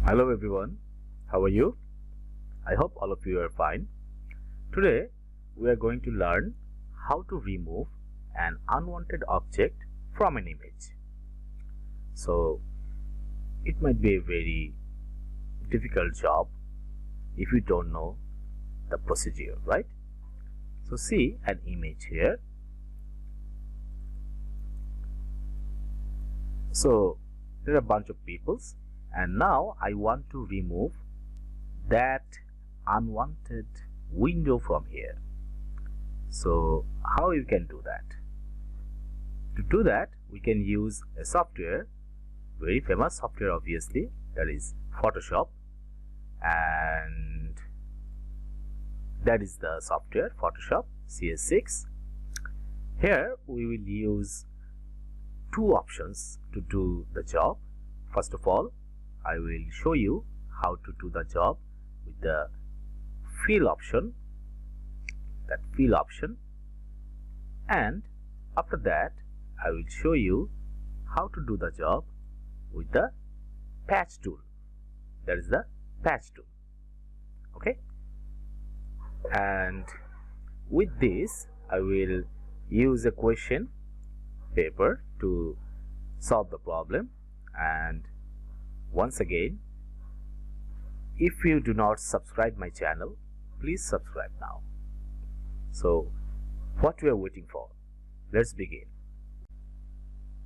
Hello everyone, how are you? I hope all of you are fine. Today we are going to learn how to remove an unwanted object from an image. So it might be a very difficult job if you don't know the procedure, right? So see an image here. So there are a bunch of peoples, and now I want to remove that unwanted window from here. So how you can do that? To do that, we can use a software, very famous software obviously, that is Photoshop, and that is the software Photoshop CS6. Here we will use two options to do the job. First of all, I will show you how to do the job with the fill option, and after that I will show you how to do the job with the patch tool, that is the patch tool. Okay, and with this I will use a question paper to solve the problem. And once again, if you do not subscribe my channel, please subscribe now. So what we are waiting for, let's begin.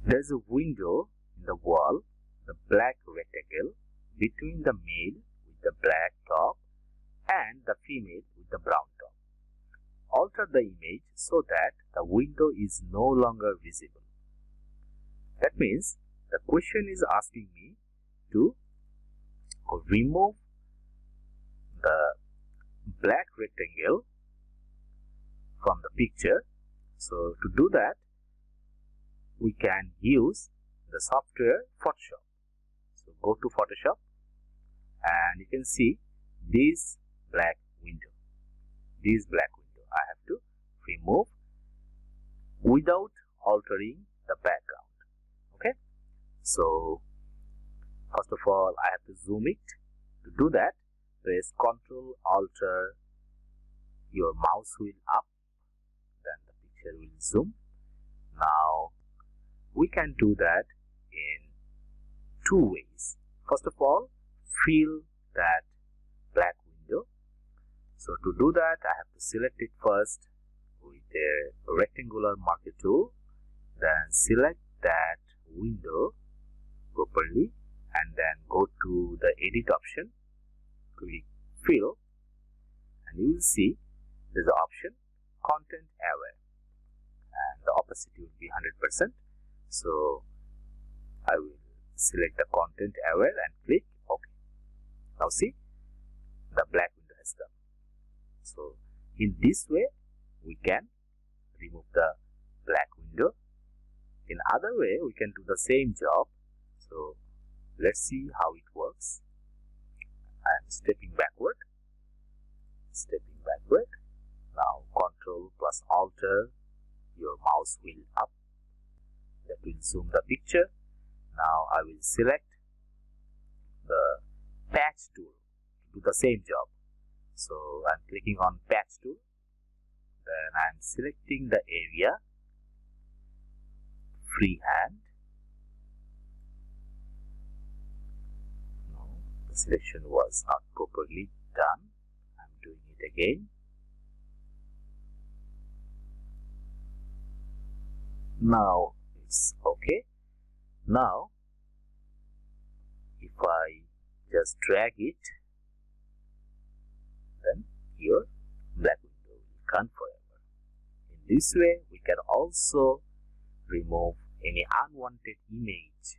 There's a window in the wall, the black rectangle between the male with the black top and the female with the brown top. Alter the image so that the window is no longer visible. That means the question is asking me to remove the black rectangle from the picture. So to do that, we can use the software Photoshop. So go to Photoshop and you can see this black window. I have to remove without altering the background. Okay, so first of all I have to zoom it. To do that, press Ctrl Alt your mouse wheel up, then the picture will zoom. Now we can do that in two ways. First of all, fill that black window. So to do that, I have to select it first with a rectangular marker tool, then select that window properly, and then go to the edit option, click fill, and you will see there's an option content aware, and the opacity will be 100%. So I will select the content aware and click OK. Now see, the black window has come. So in this way we can remove the black window. In other way we can do the same job. So let's see how it works. I am stepping backward. Now Ctrl plus Alt your mouse wheel up, that will zoom the picture. Now I will select the patch tool to do the same job. So I'm clicking on patch tool, then I'm selecting the area, freehand. No, the selection was not properly done. I'm doing it again. Now it's okay. Now if I just drag it, then your black window will come forever. In this way we can also remove any unwanted image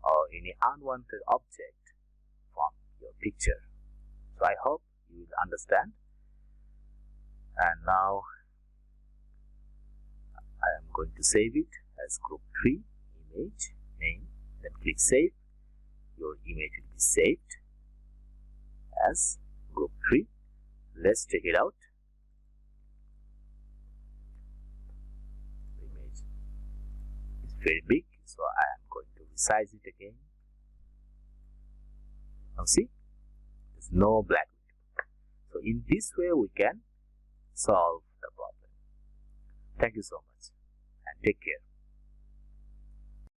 or any unwanted object from your picture. So I hope you will understand. And now I am going to save it as group 3 image name, then click save. Your image will be saved as group 3. Let's check it out. The image is very big, so I am going to resize it again. Now see, there's no black video. So in this way we can solve the problem. Thank you so much and take care.